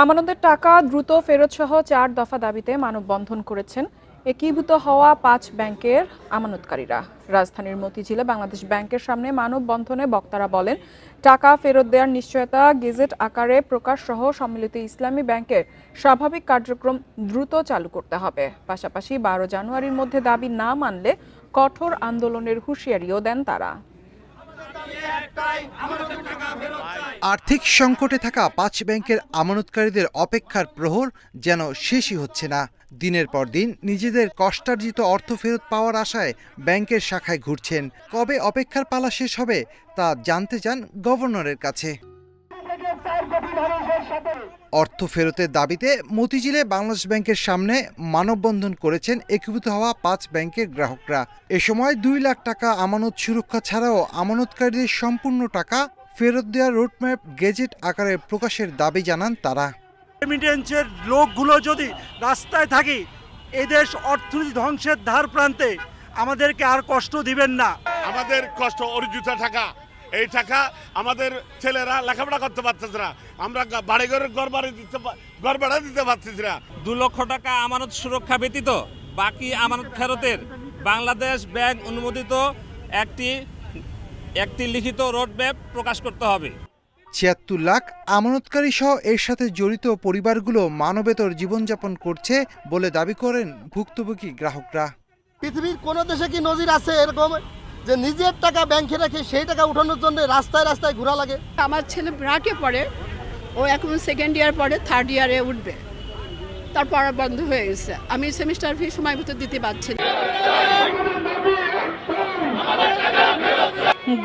আমানতের টাকা দ্রুত ফেরতসহ 4 দফা দাবিতে মানববন্ধন করেছেন একীভূত হওয়া 5 ব্যাংকের আমানতকারীরা। রাজধানীর মতিঝিলে বাংলাদেশ ব্যাংকের সামনে মানববন্ধনে বক্তারা বলেন, টাকা ফেরত দেওয়ার নিশ্চয়তা, গেজেট আকারে প্রকাশ সহ সম্মিলিত ইসলামী ব্যাংকের স্বাভাবিক কার্যক্রম দ্রুত চালু করতে হবে। পাশাপাশি 12 জানুয়ারির মধ্যে দাবি না মানলে কঠোর আন্দোলনের হুঁশিয়ারিও দেন তারা। আর্থিক সংকটে থাকা 5 ব্যাংকের আমানতকারীদের অপেক্ষার প্রহর যেন শেষই হচ্ছে না। দিনের পর দিন নিজেদের কষ্টার্জিত অর্থ ফেরত পাওয়ার আশায় ব্যাংকের শাখায় ঘুরছেন। কবে অপেক্ষার পালা শেষ হবে তা জানতে চান গভর্নরের কাছে। অর্থ ফেরতের দাবিতে মতিঝিলে বাংলাদেশ ব্যাংকের সামনে মানববন্ধন করেছেন একীভূত হওয়া 5 ব্যাংকের গ্রাহকরা। এ সময় 2 লাখ টাকা আমানত সুরক্ষা ছাড়াও আমানতকারীদের সম্পূর্ণ টাকা ফেরত দেওয়ার রোডম্যাপ গেজেট আকারে প্রকাশের দাবি জানান তারা। রেমিটেন্সের লোকগুলো যদি রাস্তায় থাকে, এদেশ অর্থনীতি ধ্বংসের ধার প্রান্তে, আমাদেরকে আর কষ্ট দিবেন না। আমাদের কষ্ট অর্জিত টাকা, এই টাকা আমাদের ছেলেরা লেখাপড়া করতে পারতেছে না, আমরা বাড়িঘরের ঘর ভাড়া দিতে পারতেছি না। 2 লক্ষ টাকা আমানত সুরক্ষা ব্যতীত বাকি আমানত ফেরতের বাংলাদেশ ব্যাংক অনুমোদিত একটি লিখিত রোডম্যাপ প্রকাশ করতে হবে। 76 লাখ আমানতকারী সহ এর সাথে জড়িত পরিবারগুলো মানবেতর জীবনযাপন করছে বলে দাবি করেন ভুক্তভোগী গ্রাহকরা। পৃথিবীর কোন দেশে কি নজির আছে এরকম যে নিজের টাকা ব্যাংকে রেখে সেই টাকা উঠানোর জন্য রাস্তায় রাস্তায় ঘোরা লাগে? আমার ছেলে ব্রাকে পড়ে, ও এখন 2nd ইয়ার পড়ে, 3rd ইয়ারে উঠবে, তার পড়া বন্ধ হয়ে গেছে। আমি সেমিস্টার ফি সময় মতো দিতে পারছি না।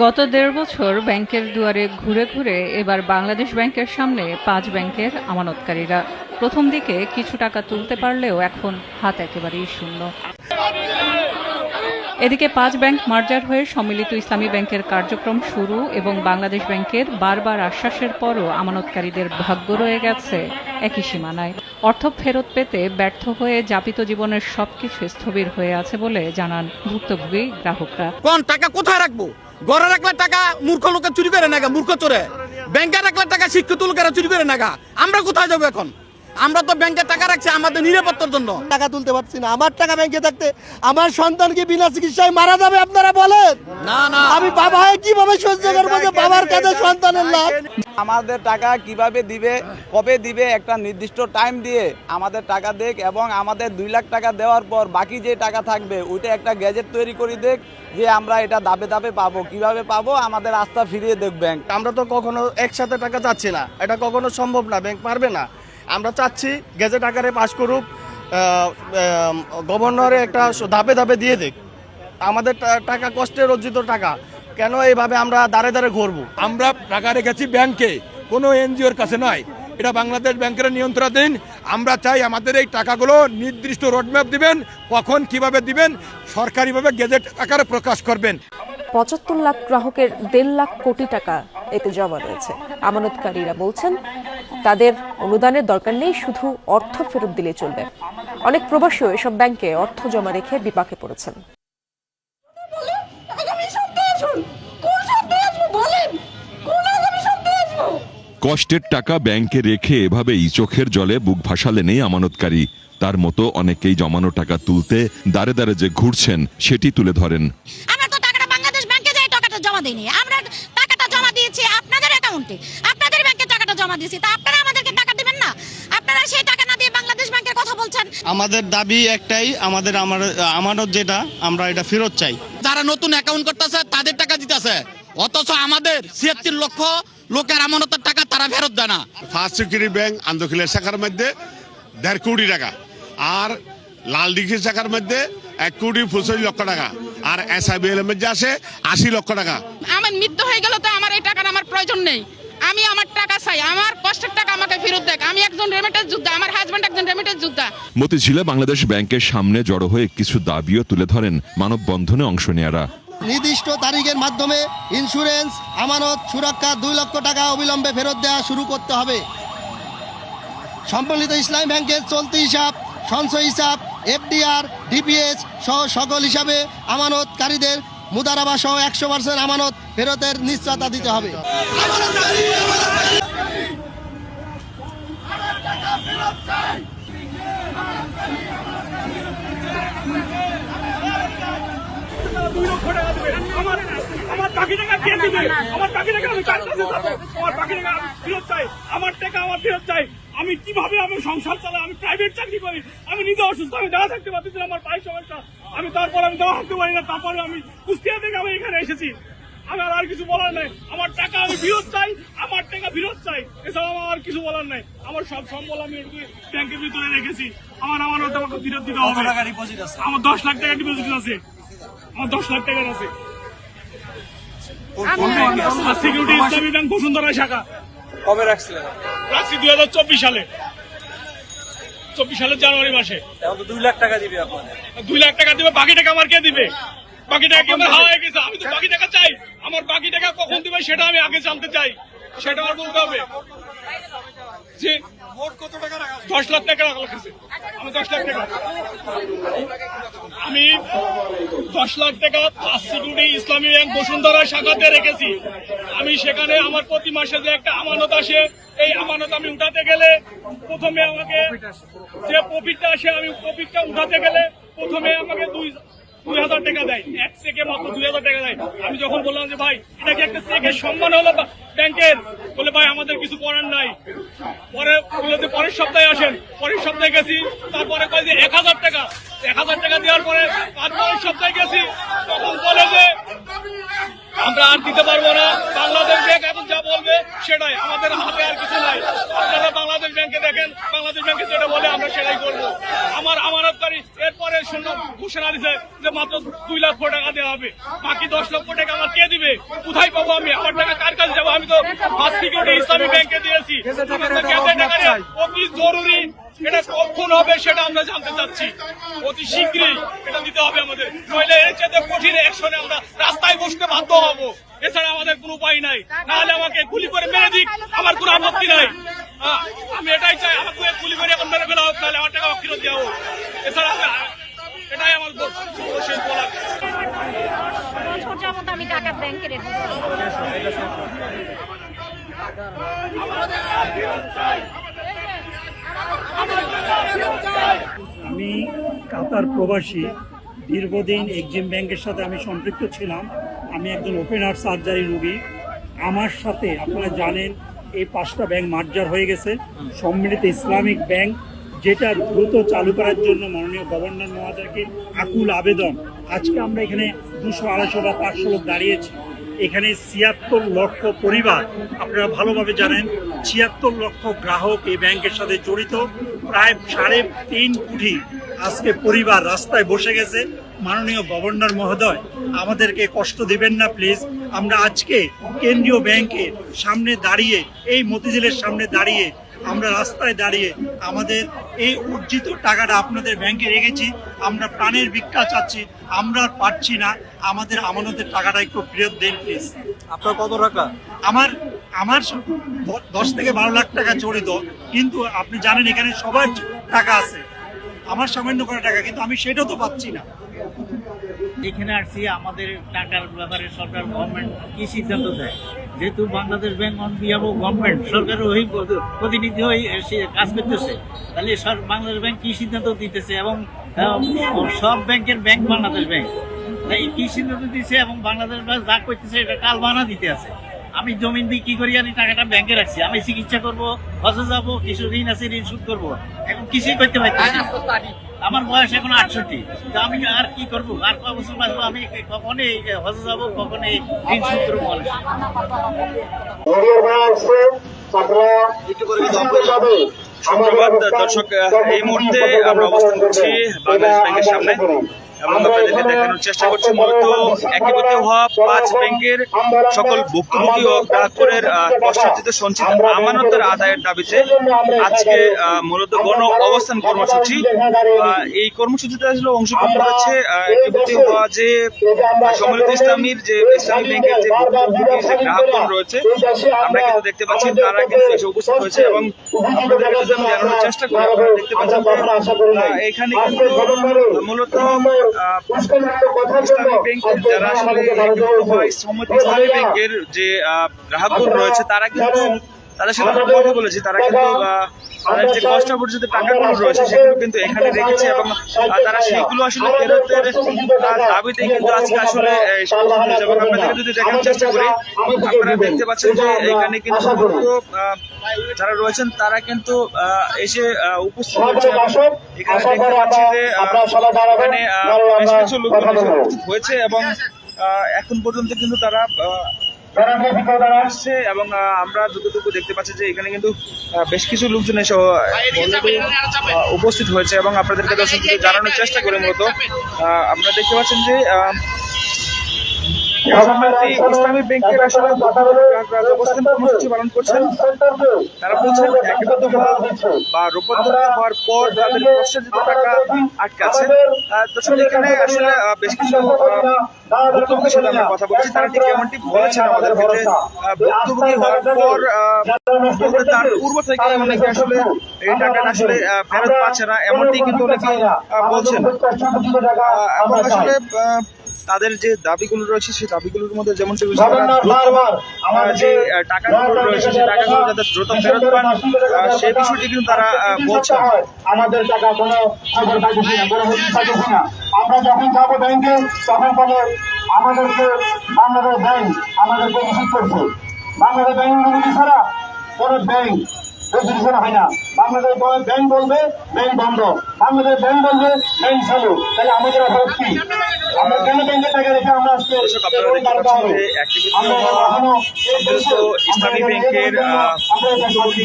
গত 1.5 বছর ব্যাংকের দুয়ারে ঘুরে ঘুরে এবার বাংলাদেশ ব্যাংকের সামনে 5 ব্যাংকের আমানতকারীরা। প্রথম দিকে কিছু টাকা তুলতে পারলেও এখন হাত একেবারেই শূন্য। এদিকে 5 ব্যাংক মার্জার হয়ে সম্মিলিত ইসলামী ব্যাংকের কার্যক্রম শুরু এবং বাংলাদেশ ব্যাংকের বারবার আশ্বাসের পরও আমানতকারীদের ভাগ্য রয়ে গেছে একই সীমানায়। অর্থ ফেরত পেতে ব্যর্থ হয়ে যাপিত জীবনের সবকিছু স্থবির হয়ে আছে বলে জানান ভুক্তভোগী গ্রাহকরা। কোন টাকা কোথায় রাখবো? ঘরে রাখলে টাকা মূর্খ লোকের চুরি করে নাগা, মূর্খ চোরে। ব্যাংকে রাখলে টাকা শিক্ষিত লোকেরা চুরি করে নাগা। আমরা কোথায় যাবো এখন? আমরা তো ব্যাংকে টাকা রাখছি আমাদের নিরাপত্তার জন্য। টাকা তুলতে পারছি না। আমার টাকা ব্যাংকে থাকতে আমার সন্তান কি বিনা চিকিৎসায় মারা যাবে? আপনারা বলেন। না না, আমি বাবা হয়ে কিভাবে সহ্য করবো যে বাবার কাছে সন্তানের লাভ? আমাদের টাকা কিভাবে দিবে, কবে দিবে, একটা নির্দিষ্ট টাইম দিয়ে আমাদের টাকা দেখ, এবং আমাদের 2 লাখ টাকা দেওয়ার পর বাকি যে টাকা থাকবে ওইটা একটা গ্যাজেট তৈরি করে দেখ যে আমরা এটা ধাপে ধাপে পাবো, কিভাবে পাবো, আমাদের আস্থা ফিরিয়ে দেখ ব্যাংক। আমরা তো কখনো একসাথে টাকা চাচ্ছি না, এটা কখনো সম্ভব না, ব্যাংক পারবে না। আমরা চাচ্ছি গেজেট আকারে পাস করুক, গভর্নরে একটা ধাপে ধাপে দিয়ে দেখ। আমাদের টাকা কষ্টের অর্জিত টাকা, কেন এইভাবে আমরা দাঁড়ে দাঁড়ে ঘুরবো? আমরা টাকা রেখেছি ব্যাংকে, কোনো এনজিওর কাছে নয়। এটা বাংলাদেশ ব্যাংকের নিয়ন্ত্রণাধীন। আমরা চাই আমাদের এই টাকাগুলো নির্দিষ্ট রোডম্যাপ দিবেন, কখন কিভাবে দিবেন সরকারিভাবে গেজেট আকারে প্রকাশ করবেন। 75 লাখ গ্রাহকের 1.5 লাখ কোটি টাকা এতে জমা রয়েছে। আমানতকারীরা বলছেন তাদের অনুদানের দরকার নেই, শুধু অর্থ ফেরত দিলে চলবে। অনেক প্রবাসীও এসব ব্যাংকে অর্থ জমা রেখে বিপাকে পড়েছেন। কষ্টের টাকা ব্যাংকে রেখে এভাবেই চোখের জলে বুক ভাসালেন এই আমানতকারী। তার মতো অনেকেই জমানো টাকা তুলতে দাঁড়ে দাঁড়ে যে ঘুরছেন সেটি তুলে ধরেন। আমরা তো টাকাটা বাংলাদেশ ব্যাংকে যাই টাকাটা জমা দেইনি, আমরা টাকাটা জমা দিয়েছি আপনাদের অ্যাকাউন্টে, আপনাদের ব্যাংকে টাকাটা জমা দিয়েছি, তা আপনারা আমাদেরকে টাকা দিবেন না? আপনারা সেই টাকা না দিয়ে বাংলাদেশ ব্যাংকের কথা বলছেন। আমাদের দাবি একটাই, আমাদের আমানত যেটা আমরা এটা ফেরত চাই। যারা নতুন অ্যাকাউন্ট করতেছে তাদের টাকা দিতেছে, অথচ আমাদের 76 লক্ষ লোকের আমানতের টাকা তারা ফেরত দেয় না। ফার্স্ট সিকিউরিটি ব্যাংক আন্দোলনের শাখার মধ্যে 1.5 কোটি টাকা, আর লালদিঘির শাখার মধ্যে 1.25 লক্ষ টাকা, আর এসআইবিএল এর মধ্যে আসে 80 লক্ষ টাকা। আমার মৃত্যু হয়ে গেল তো আমার এই টাকার আমার প্রয়োজন নেই। আমি আমার টাকা চাই, আমার কষ্টের টাকা আমাকে ফেরত দেখ। আমি একজন রেমিটেন্স যোদ্ধা, আমার হাজবেন্ড একজন রেমিটেন্স যোদ্ধা। মতিঝিলে বাংলাদেশ ব্যাংকের সামনে জড়ো হয়ে কিছু দাবিও তুলে ধরেন মানববন্ধনে অংশ নেয়ারা। নির্দিষ্ট তারিখের মাধ্যমে ইন্স্যুরেন্স, আমানত সুরক্ষা 2 লক্ষ টাকা অবিলম্বে ফেরত দেওয়া শুরু করতে হবে। সম্মিলিত ইসলামী ব্যাংকের চলতি হিসাব, সঞ্চয় হিসাব, এফডিআর, ডিপিএস সহ সকল হিসাবে আমানতকারীদের মুদারাবা সহ 100% আমানত ফেরতের নিশ্চয়তা দিতে হবে। আমার বাকি টাকা কে দিবে? আমার বাকি টাকা আমি কার কাছে যাবো? আমার বাকি টাকা আমি ফেরত চাই, আমার টাকা আমার ফেরত চাই। আমি কিভাবে আমি সংসার চালাই? আমি প্রাইভেট চাকরি করি, আমি নিজে অসুস্থ, আমি দেওয়া থাকতে পারতেছি না, আমার পায়ের সমস্যা, আমি তারপর আমি দেওয়া থাকতে পারি না, তারপরে আমি কুষ্টিয়া থেকে আমি এখানে এসেছি। আমার আর কিছু বলার নাই, আমার টাকা আমি ফেরত চাই, আমার টাকা ফেরত চাই, এছাড়া আমার আর কিছু বলার নাই। আমার সব সম্বল আমি ব্যাংকের ভিতরে রেখেছি, আমার আমানত আমাকে ফেরত দিতে হবে। আমার 10 লাখ টাকা ডিপোজিট আছে, আমার 10 লাখ টাকার আছে। সিকিউরিটি ইসলামী ব্যাংক বসুন্ধরা শাখা। কবে রাখছিলেন? রাখছি 2024 সালে, 24 সালের জানুয়ারি মাসে। এখন তো 2 লাখ টাকা দিবে আপনাদের। 2 লাখ টাকা দিবে, বাকি টাকা আমার কে দিবে? বাকি টাকা কি আমার হাওয়া হয়ে গেছে? আমি তো বাকি টাকা চাই, আমার বাকি টাকা কখন দিবে সেটা আমি আগে জানতে চাই, সেটা আমার বলতে হবে। যে মোট কত টাকা রাখা? 10 লাখ টাকা রাখা লাগছে। আমি 10 লাখ টাকা, আমি 10 লাখ টাকা সিকিউরিটি ইসলামী ব্যাংক বসুন্ধরা শাখাতে রেখেছি। আমি সেখানে আমার প্রতি মাসে যে একটা আমানত আসে, এই আমানত আমি উঠাতে গেলে প্রথমে আমাকে যে প্রফিটটা আসে, আমি প্রফিটটা উঠাতে গেলে প্রথমে আমাকে 2,000 টাকা দেয়, এক চেকে মাত্র 2,000 টাকা দেয়। আমি যখন বললাম যে ভাই এটা কি একটা চেকের সম্মান হলো ব্যাংকের, বলে ভাই আমাদের কিছু করার নাই। পরে বললো যে পরের সপ্তাহে আসেন, পরের সপ্তাহে গেছি, তারপরে কয় যে 1,000 টাকা, 1,000 টাকা দেওয়ার পরে তারপরের সপ্তাহে গেছি, তখন বলে যে আমরা আর দিতে পারবো না, বাংলাদেশ ব্যাংক এখন যা বলবে সেটাই, আমাদের হাতে আর কিছু নাই। আপনারা বাংলাদেশ ব্যাংকে দেখেন, বাংলাদেশ ব্যাংকে যেটা বলে আমরা সেটাই করবো। আমার আমানতকারী এরপরে শুনলাম ঘোষণা দিছে যে মাত্র 2 লক্ষ টাকা দেওয়া হবে, বাকি 10 লক্ষ টাকা আমার কে দিবে? কোথায় পাবো আমি? আমার টাকা কার কাছে যাবো? আমি তো ফার্স্ট সিকিউরিটি ইসলামী ব্যাংকে দিয়েছি, অতি জরুরি। এটা কখন হবে সেটা আমরা জানতে চাচ্ছি, অতি শীঘ্রই এটা দিতে হবে আমাদের, নইলে এর চেয়ে কঠিন অ্যাকশনে আমরা রাস্তায় বসতে বাধ্য হব। এছাড়া আমাদের কোনো উপায় নাই, নাহলে আমাকে গুলি করে মেরে দিক, আমার কোনো আপত্তি নাই। আমি এটাই চাই, আমাকে গুলি করে এখন মেরে ফেলা হোক, নাহলে আমার টাকা ফেরত দেওয়া হোক। এছাড়া এটাই আমার সর্বশেষ বলার। আমি টাকা ব্যাংকে রেখেছি। আমি কাতার প্রবাসী, দীর্ঘদিন এক্সিম ব্যাংকের সাথে আমি সম্পৃক্ত ছিলাম। আমি একজন ওপেন হার্ট সার্জারি রোগী। আমার সাথে আপনারা জানেন এই 5টা ব্যাংক মার্জার হয়ে গেছে, সম্মিলিত ইসলামিক ব্যাংক, যেটা দ্রুত চালু করার জন্য মাননীয় গভর্নর মহোদয়কে আকুল আবেদন। আজকে আমরা এখানে 200, 250 বা 500 লোক দাঁড়িয়েছি। এখানে 76 লক্ষ পরিবার, আপনারা ভালোভাবে জানেন 76 লক্ষ গ্রাহক এই ব্যাংকের সাথে জড়িত, প্রায় 3.5 কোটি আজকে পরিবার রাস্তায় বসে গেছে। মাননীয় গভর্নর মহোদয় আমাদেরকে কষ্ট দিবেন না প্লিজ। আমরা আজকে কেন্দ্রীয় ব্যাংকের সামনে দাঁড়িয়ে, এই মতিঝিলের সামনে দাঁড়িয়ে, আমরা রাস্তায় দাঁড়িয়ে আমাদের এই অর্জিত টাকাটা আপনাদের ব্যাংকে রেখেছি। আমরা প্রাণের ভিক্ষা চাচ্ছি, আমরা আর পারছি না, আমাদের আমানতের টাকাটা একটু ফেরত দেন প্লিজ। আপনার কত টাকা? আমার 10 থেকে 12 লাখ টাকা জড়িত, কিন্তু আপনি জানেন এখানে সবার টাকা আছে, আমার সামান্য করে টাকা, কিন্তু আমি সেটাও তো পাচ্ছি না। এখানে আসছি আমাদের টাকার ব্যাপারে সরকার গভর্নমেন্ট কি সিদ্ধান্ত দেয়, যেহেতু Bangladesh bank on behalf of government, সরকারের ওই প্রতিনিধি হয়ে কাজ করতেছে, তাহলে বাংলাদেশ ব্যাংক কি সিদ্ধান্ত দিতেছে, এবং সব ব্যাংকের ব্যাংক বাংলাদেশ ব্যাংক তাই কি সিদ্ধান্ত দিচ্ছে, এবং বাংলাদেশ ব্যাংক যা করতেছে এটা টালবাহানা দিতে আছে। আমি জমিন বিক্রি করি, আমি টাকাটা ব্যাংকে রাখছি, আমি চিকিৎসা করবো, হজে যাবো, কিছু ঋণ আছে ঋণ শোধ করবো, এখন কিছুই করতে পারতেছি না। আমার বয়স এখন 68, তো আমি আর কি করবো? আর কয় বছর বাঁচবো? আমি কখনই হজে যাবো, কখনই ঋণ শোধ করবো। ধন্যবাদ দর্শক, এই মুহূর্তে আমরা অবস্থান করছি বাংলাদেশ ব্যাংকের সামনে এবং আপনাদেরকে দেখানোর চেষ্টা করছি মূলত একীভূত হওয়া 5 ব্যাংকের সকল ভুক্তভোগী ও গ্রাহকের কষ্টার্জিত সঞ্চিত আমানতের আদায়ের দাবিতে আজকে মূলত গণ অবস্থান কর্মসূচি। এই কর্মসূচিতে আসলে অংশগ্রহণ করেছে একীভূত হওয়া যে সম্মিলিত ইসলামীর যে ইসলামী ব্যাংকের যে ভুক্তভোগী যে গ্রাহকগণ রয়েছে, আমরা কিন্তু দেখতে পাচ্ছি তারা কিন্তু এসে উপস্থিত হয়েছে এবং আপনাদের কাছে আমি জানানোর চেষ্টা করি। আপনারা দেখতে পাচ্ছেন এখানে কিন্তু মূলত ইসলামী ব্যাংকের যারা আসলে ইসলামী ব্যাংকের যে গ্রাহকগণ রয়েছে তারা কিন্তু তাদের সাথে আমরা কথা বলেছি, তারা কিন্তু তাদের যে কষ্ট পরিচিত টাকাগুলো রয়েছে সেগুলো কিন্তু এখানে রেখেছে এবং তারা সেইগুলো আসলে ফেরতের দাবিতে কিন্তু আজকে আসলে এবং আপনাদেরকে যদি দেখার চেষ্টা করি, আপনারা দেখতে পাচ্ছেন যে এখানে কিন্তু যারা রয়েছেন তারা কিন্তু এসে উপস্থিত হয়েছে। এখানে দেখতে পাচ্ছি যে এখানে বেশ কিছু লোকজন উপস্থিত হয়েছে এবং এখন পর্যন্ত কিন্তু তারা আসছে এবং আমরা যতটুকু দেখতে পাচ্ছি যে এখানে কিন্তু বেশ কিছু লোকজন এসে উপস্থিত হয়েছে এবং আপনাদেরকে দর্শককে জানানোর চেষ্টা করে মূলত আপনারা দেখতে পাচ্ছেন যে ইসলামী ব্যাংকের আসলে অবস্থান কর্মসূচি পালন করছেন। তারা বলছেন একীভূত বা রূপান্তরিত হওয়ার পর তাদের কষ্টার্জিত টাকা আটকে আছে। দর্শক এখানে আসলে বেশ কিছু ভুক্তভোগীর সাথে আমরা কথা বলছি, তারা ঠিক এমনটি বলেছেন আমাদেরকে যে ভুক্তভোগী হওয়ার পর তার পূর্ব থেকে অনেকে আসলে এই টাকাটা আসলে ফেরত পাচ্ছে না, এমনটি কিন্তু অনেকে বলছেন। এবং আসলে তাদের যে দাবিগুলো রয়েছে সেই দাবিগুলোর মধ্যে যেমন যে টাকাগুলো রয়েছে সেই টাকাগুলো যাতে দ্রুত ফেরত পান সেই বিষয়টি কিন্তু তারা বলছে। আমাদের টাকা কোনো আমরা যখন যাবো ব্যাংকে তখন বলে আমাদেরকে বাংলাদেশ ব্যাংক আমাদেরকে নিষেধ করছে। বাংলাদেশ ব্যাংক অনুমতি ছাড়া কোনো ব্যাংক রেজিস্ট্রেশন হয় না। বাংলাদেশ ব্যাংক বলবে ব্যাংক বন্ধ, বাংলাদেশ ব্যাংক বলবে ব্যাংক চালু। তাহলে আমাদের অপরাধ কি? আমরা কেন ব্যাংকের টাকা রেখে আমরা আজকে ইসলামী ব্যাংকের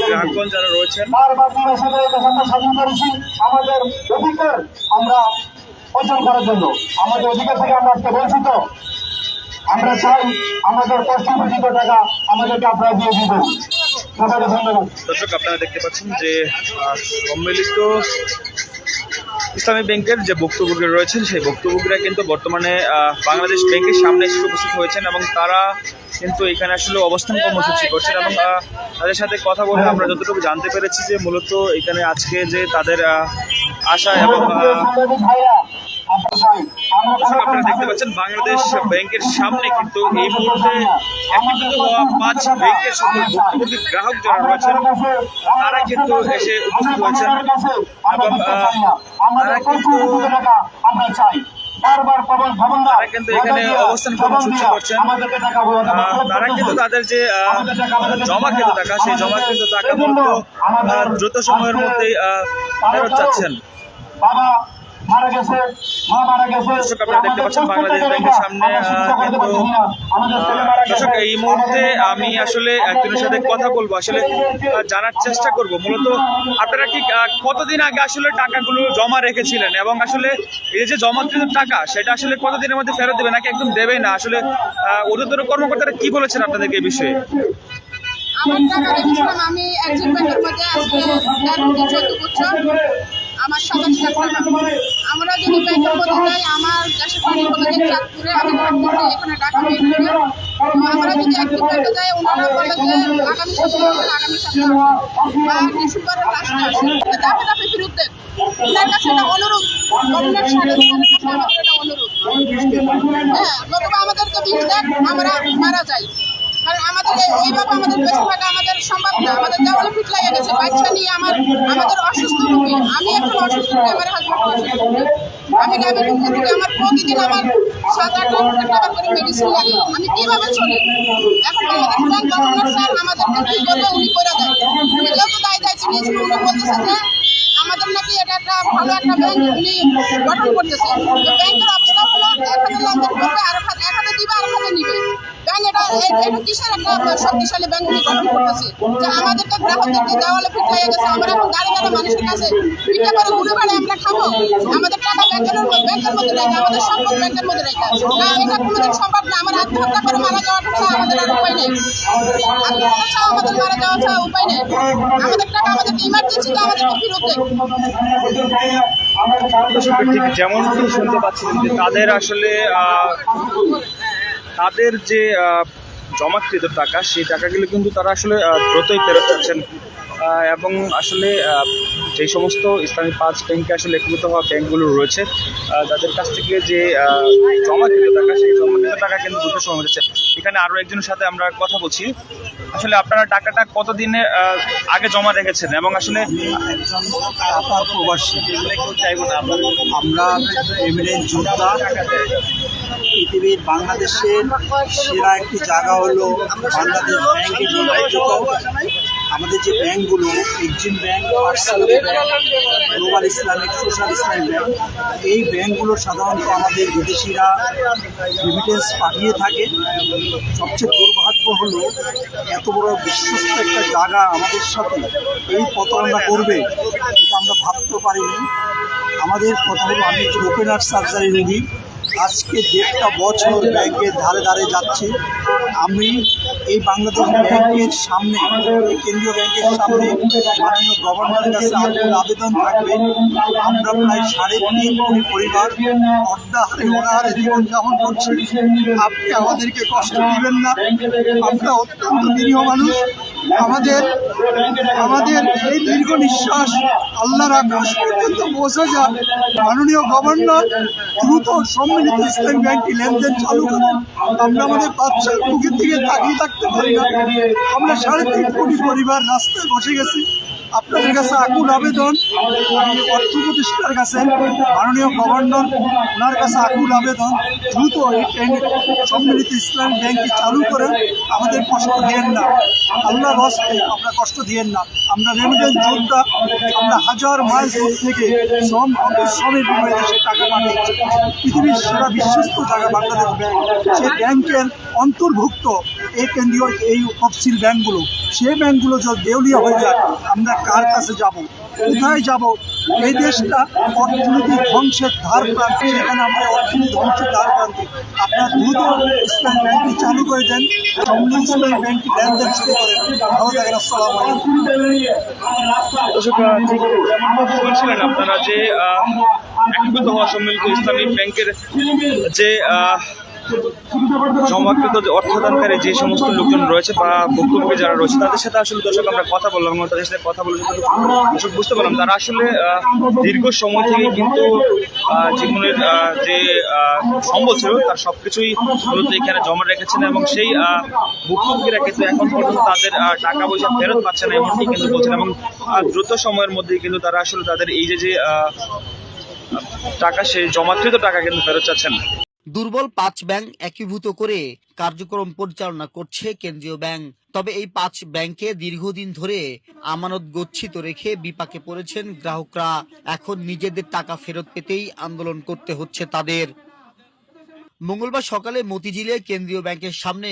গ্রাহকগণ যারা রয়েছেন স্বাধীন করেছি আমাদের অধিকার আমরা অর্জন করার জন্য, আমাদের অধিকার থেকে আমরা আজকে বঞ্চিত। আমরা চাই আমাদের কষ্টার্জিত টাকা আমাদেরকে আপনারা দিয়ে দিবেন। সবাইকে ধন্যবাদ। দর্শক আপনারা দেখতে পাচ্ছেন যে সম্মিলিত ইসলামী ব্যাংকের যে ভুক্তভোগী রয়েছেন সেই ভুক্তভোগীরা কিন্তু বর্তমানে বাংলাদেশ ব্যাংকের সামনে এসে উপস্থিত হয়েছেন এবং তারা কিন্তু এখানে আসলে অবস্থান কর্মসূচি করছেন এবং তাদের সাথে কথা বলে আমরা যতটুকু জানতে পেরেছি যে মূলত এখানে আজকে যে তাদের আশা এবং আপনারা দেখতে পাচ্ছেন বাংলাদেশ ব্যাংকের সামনে কিন্তু এই মুহূর্তে একীভূত হওয়া 5 ব্যাংকের সকল ভুক্তভোগী গ্রাহক যারা রয়েছেন তারা কিন্তু এসে উপস্থিত হয়েছেন এবং তারা কিন্তু এখানে অবস্থান কর্মসূচি করছেন। তারা কিন্তু তাদের যে জমাকৃত টাকা সেই জমাকৃত টাকা মূলত দ্রুত সময়ের মধ্যেই ফেরত চাচ্ছেন। আপনারা দেখতে পাচ্ছেন বাংলাদেশ ব্যাংকের সামনে কিন্তু দর্শক এই মুহূর্তে আমি আসলে একজনের সাথে কথা বলবো, আসলে জানার চেষ্টা করব মূলত আপনারা ঠিক কতদিন আগে আসলে টাকাগুলো জমা রেখেছিলেন এবং আসলে এই যে জমাকৃত টাকা সেটা আসলে কতদিনের মধ্যে ফেরত দেবে নাকি একদম দেবে না, আসলে ঊর্ধ্বতন কর্মকর্তারা কি বলেছেন আপনাদেরকে এই বিষয়ে? আমার টাকা রেখেছিলাম আমি একজন ব্যাংকের মধ্যে আজকে 14 বছর আমার 27 লাখ টাকা। আমরা যদি ব্যাংকের মধ্যে যাই, আমার দেশের বাড়ি হলো যে চাঁদপুরে, আমি থাকতেছি এখানে ঢাকা ব্যাংকে। আমরা যদি একটি ব্যাংকে যাই ওনারা বলে যে আগামী সপ্তাহে আগামী সপ্তাহে বা ডিসেম্বরের লাস্টে আসে ধাপে ধাপে ফেরত দেন। ওনার কাছে এটা অনুরোধ, গভর্নমেন্ট সরকারের কাছে আমাদের এটা অনুরোধ। হ্যাঁ, নতুবা আমাদেরকে বিষ দেন আমরা মারা যাই। কারণ আমাদের এইভাবে আমাদের বেঁচে থাকা আমাদের সম্ভব না। আমাদের দেওয়ালে ফিট লাগে গেছে, বাচ্চা নিয়ে আমাদের অসুস্থ রোগী। আমি এখন অসুস্থ রোগী, আমার হাজবেন্ড অসুস্থ রোগী। আমি ডায়াবেটিস রোগী, আমার প্রতিদিন আমার 7-8 লাখ টাকা করে মেডিসিন লাগে। আমি কিভাবে চলি? এখন বাংলাদেশ ব্যাংক গভর্নর স্যার আমাদেরকে কি করবে উনি করে দেন। উনি যেহেতু দায়িত্ব নিয়েছিল উনি বলতেছে যে আমাদের নাকি এটা একটা ভালো একটা ব্যাংক উনি গঠন করতেছে। ব্যাংকের অবস্থা হলো এখানে লেনদেন করবে আর এখানে দিবে আর এখানে নিবে। ব্যাংক এটা কিসের একটা শক্তিশালী ব্যাংক উনি গঠন করতেছে যে আমাদেরকে গ্রাহকদেরকে দেওয়ালে ফিট লেগে গেছে। আমরা এখন দাঁড়িয়ে দাঁড়িয়ে মানুষের কাছে পিঠে করে ঘুরে বেড়ে আমরা খাবো। আমাদের টাকা ব্যাংকের মধ্যে রেখে, আমাদের সম্পদ ব্যাংকের মধ্যে রেখে না, এটা কোনোদিন সম্ভব না। আমার আত্মহত্যা করে মারা যাওয়াটা ছাড়া আমাদের আর উপায় নেই। আত্মহত্যা ছাড়া আমাদের মারা যাওয়া ছাড়া উপায় নেই। আমাদের টাকা আমাদেরকে ইমার্জেন্সিতে আমাদেরকে ফেরত দেয়। ঠিক যেমনটি শুনতে পাচ্ছিলেন যে তাদের আসলে তাদের যে জমাকৃত টাকা সেই টাকাগুলো কিন্তু তারা আসলে দ্রুতই ফেরত চাচ্ছেন। এবং আসলে যে সমস্ত ইসলামী 5 ব্যাংকে আসলে একীভূত হওয়া ব্যাংকগুলো রয়েছে তাদের কাছ থেকে যে জমাকৃত টাকা, সেই জমাকৃত টাকা কিন্তু দ্রুত সময় যাচ্ছে। এখানে আরো একজনের সাথে আমরা কথা বলছি। আসলে আপনারা টাকাটা কতদিনে আগে জমা রেখেছেন এবং আসলে প্রবাসী আমরা এমিরেন্ট যোদ্ধা। পৃথিবীর বাংলাদেশের সেরা একটি জায়গা হলো বাংলাদেশ ব্যাংকে নিয়োজিত। আমাদের যে ব্যাংকগুলো, Exim bank, personal bank, global Islamic, social Islamic bank, এই ব্যাংকগুলো সাধারণত আমাদের বিদেশিরা রেমিটেন্স পাঠিয়ে থাকে। সবচেয়ে দুর্ভাগ্য হলো এত বড় বিশ্বস্ত একটা জায়গা আমাদের সাথে এই প্রতারণা করবে, এটা আমরা ভাবতে পারিনি। আমাদের কথা হলো, আমি একজন ওপেন হার্ট সার্জারি রোগী, আজকে 1.5 বছর ব্যাংকের ধারে ধারে যাচ্ছি। আমি এই বাংলাদেশ ব্যাংকের সামনে, এই কেন্দ্রীয় ব্যাংকের সামনে মাননীয় গভর্নরের কাছে আবেদন থাকবে। আমরা প্রায় 3.5 কোটি পরিবার অর্ধাহারে অনাহারে জীবনযাপন করছি। আপনি আমাদেরকে কষ্ট দিবেন না, আমরা অত্যন্ত নিরীহ মানুষ। আমাদের এই দীর্ঘ নিঃশ্বাস আল্লাহর আকাশ পর্যন্ত পৌঁছে যায়। মাননীয় গভর্নর দ্রুত সম্মিলিত ইসলামী ব্যাংকটি লেনদেন চালু করেন। আমরা আমাদের বাচ্চার মুখের দিকে তাকিয়ে থাকতে পারি না। আমরা 3.5 কোটি পরিবার রাস্তায় বসে গেছি। আপনাদের কাছে আকুল আবেদন, আমি অর্থ উপদেষ্টার কাছে, মাননীয় গভর্নর, ওনার কাছে আকুল আবেদন, দ্রুত এই সম্মিলিত ইসলামী ব্যাংকটি চালু করে আমাদের কষ্ট দিয়েন না। আল্লাহর হস্তে আমরা কষ্ট দিয়েন না। আমরা রেমিটেন্স যোদ্ধা, আমরা হাজার মাইল দূর থেকে শ্রমের বিনিময়ে দেশে টাকা পাঠিয়েছি। পৃথিবীর সেরা বিশ্বস্ত জায়গা বাংলাদেশ ব্যাংক, সেই ব্যাংকের অন্তর্ভুক্ত এই কেন্দ্রীয় এই তফসিল ব্যাংকগুলো, সেই ব্যাংকগুলো যদি দেউলিয়া হয়ে যায়, আমরা কার কাছে যাব, কোথায় যাব? এই দেশটা অর্থনৈতিক ধ্বংসের ধার প্রান্তে, সেখানে আমরা অর্থনৈতিক ধ্বংসের ধার প্রান্তে। আপনারা দ্রুত ইসলামী ব্যাংকটি চালু করে দেন, ইসলামী ব্যাংকটি লেনদেন শুরু করেন। ভালো থাকেন, আসসালামু আলাইকুম। বলছিলেন আপনারা যে একীভূত হওয়া সম্মিলিত ইসলামী ব্যাংকের যে জমাকৃত অর্থদানকারী যে সমস্ত লোকজন রয়েছে বা ভুক্তভোগী যারা রয়েছে, তাদের সাথে আসলে দর্শক আমরা কথা বললাম এবং তাদের সাথে কথা বলে দর্শক বুঝতে পারলাম তারা আসলে দীর্ঘ সময় থেকে কিন্তু জীবনের যে সম্বল ছিল তার সবকিছুই মূলত এখানে জমা রেখেছেন এবং সেই ভুক্তভোগীরা কিন্তু এখন পর্যন্ত তাদের টাকা পয়সা ফেরত পাচ্ছে না এমনটি কিন্তু বলছেন এবং দ্রুত সময়ের মধ্যেই কিন্তু তারা আসলে তাদের এই যে টাকা, সেই জমাকৃত টাকা কিন্তু ফেরত চাচ্ছেন। দুর্বল 5 ব্যাংক একীভূত করে কার্যক্রম পরিচালনা করছে কেন্দ্রীয় ব্যাংক। তবে এই 5 ব্যাংকে দীর্ঘদিন ধরে আমানত গচ্ছিত রেখে বিপাকে পড়েছেন গ্রাহকরা। এখন নিজেদের টাকা ফেরত পেতেই আন্দোলন করতে হচ্ছে তাদের। মঙ্গলবার সকালে মতিঝিলে কেন্দ্রীয় ব্যাংকের সামনে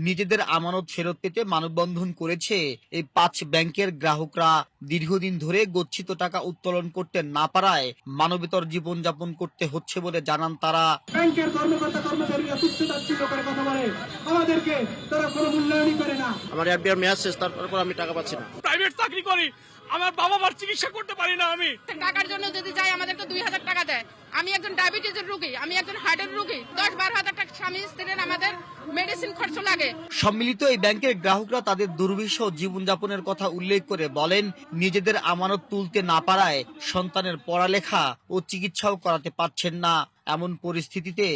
নিজেদের আমানত ফেরত পেতে মানববন্ধন করেছে এই 5 ব্যাংকের গ্রাহকরা। দীর্ঘদিন ধরে গচ্ছিত টাকা উত্তোলন করতে না পারায় মানবেতর জীবনযাপন করতে হচ্ছে বলে জানান তারা। ব্যাংকের কর্মকর্তা কর্মচারীরা তুচ্ছ-তাচ্ছিল্য করে কথা বলে, আমাদেরকে তারা কোনো মূল্যায়নই করে না। আমার এফডিআর মেয়াদ শেষ, তারপর আমি টাকা পাচ্ছি না। প্রাইভেট চাকরি করি, আমার বাবা মার চিকিৎসা করতে পারি না। আমি টাকার জন্য যদি যাই আমাদেরকে 2000 টাকা দেয়। আমি একজন ডায়াবেটিসের রোগী, আমি একজন হার্টের রোগী, 10-12 হাজার টাকা স্বামী স্ত্রীর আমাদের মেডিসিন খরচ লাগে। সম্মিলিত এই ব্যাংকের গ্রাহকরা তাদের দুর্বিষহ জীবনযাপনের কথা উল্লেখ করে বলেন, নিজেদের আমানত তুলতে না পারায় সন্তানের পড়ালেখা ও চিকিৎসাও করাতে পারছেন না। এমন পরিস্থিতিতে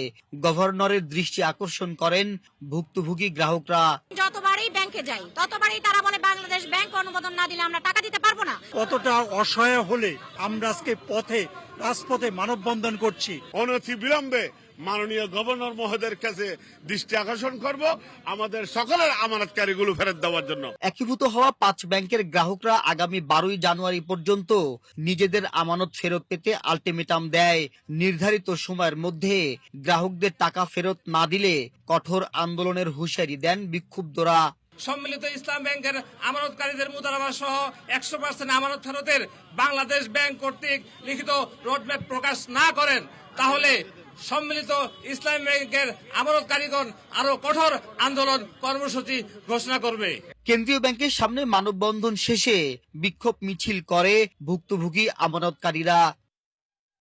গভর্নরের দৃষ্টি আকর্ষণ করেন ভুক্তভোগী গ্রাহকরা। যতবারই ব্যাংকে যাই ততবারই তারা বলে বাংলাদেশ ব্যাংক অনুমোদন না দিলে আমরা টাকা দিতে পারবো না। কতটা অসহায় হলে আমরা আজকে রাজপথে মানববন্ধন করছি। অনতি বিলম্বে মাননীয় গভর্নর মহোদয়ের কাছে দৃষ্টি আকর্ষণ করব আমাদের সকলের আমানতকারীগুলো ফেরত দেওয়ার জন্য। একীভূত হওয়া 5 ব্যাংকের গ্রাহকরা আগামী 12 জানুয়ারি পর্যন্ত নিজেদের আমানত ফেরত পেতে আলটিমেটাম দেয়। নির্ধারিত সময়ের মধ্যে গ্রাহকদের টাকা ফেরত না দিলে কঠোর আন্দোলনের হুঁশিয়ারি দেন বিক্ষুব্ধরা। সম্মিলিত ইসলাম ব্যাংকের আমানতকারীদের মুদারাবা সহ 100% আমানত ফেরতের বাংলাদেশ ব্যাংক কর্তৃক লিখিত রোডম্যাপ প্রকাশ না করেন, তাহলে সম্মিলিত ইসলাম ব্যাংকের আমানতকারীগণ আরো কঠোর আন্দোলন কর্মসূচি ঘোষণা করবে। কেন্দ্রীয় ব্যাংকের সামনে মানববন্ধন শেষে বিক্ষোভ মিছিল করে ভুক্তভোগী আমানতকারীরা।